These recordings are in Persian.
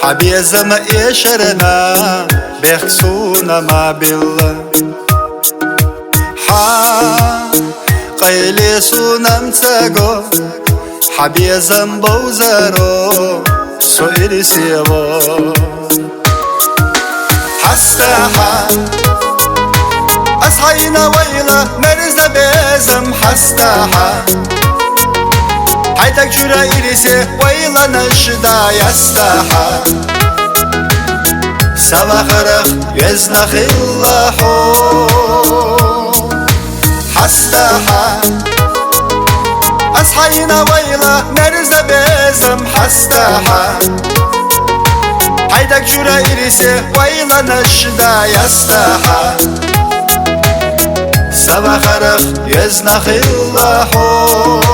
حبيزم إشرنا بخصونا ما بالله قيلي سونم تساقو حبيزم بوزارو سوئري سيبو حستاحا أصحينا ويلا مرزا بيزم حستاحا حيتك جورا إريسي ويلا نشدا يستاحا سوا خرخ يزنخ اللحو حستاحا أصحينا ويلا مرزا بيزم حستاحا حيتك جورا إريسي ويلا نشدا يستاحا سوا خرخ يزنخ اللحو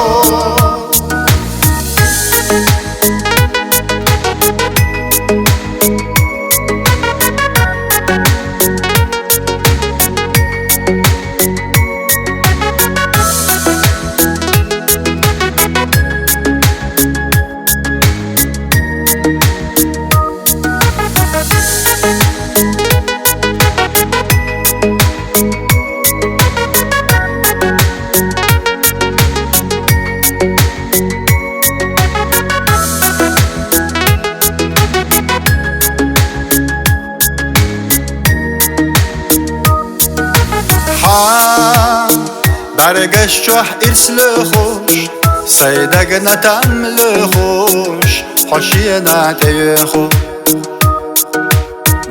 برگشت جوح إرسل خوش سيدك نتعمل خوش خوشي نعتي خو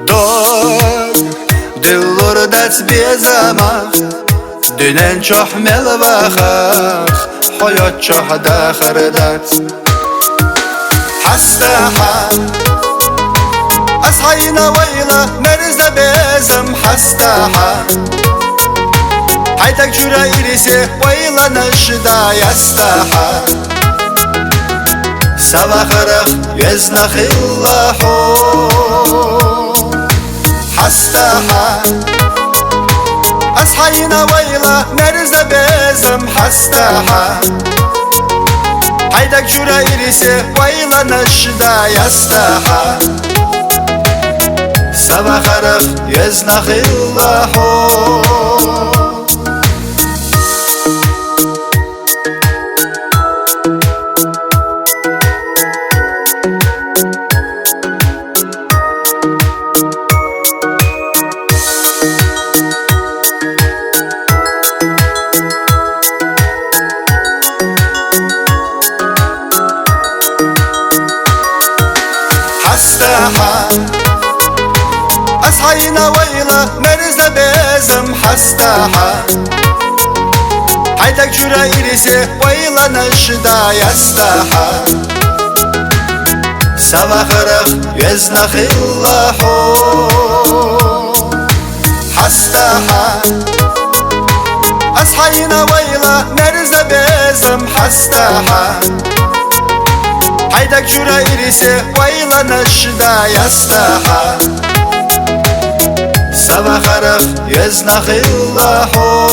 دور دلور دست بيزمخ دنين جوح ملوخخ حيات جوح داخر دست حستاحا أصحينا ويلا مرزا بيزم حستاحا حيتك جورا إريسي ويلا نشدا يستاحا سوا خرخ يزنخ اللحو حستاحا أصحينا ويلا مرزا بيزم حستاحا حيتك جورا إريسي ويلا نشدا يستاحا سوا خرخ يزنخ اللحو أصحينا ويلا مرزا بيزم حستاحا حيتك جورا إريسي ويلا نشدا يستاحا سوا خرخ يزنخ اللحو حستاحا أصحينا ويلا مرزا بيزم حستاحا حيتك جورا إريسي ويلا نشدا يستاحا سوا خرخ يزنخ اللحو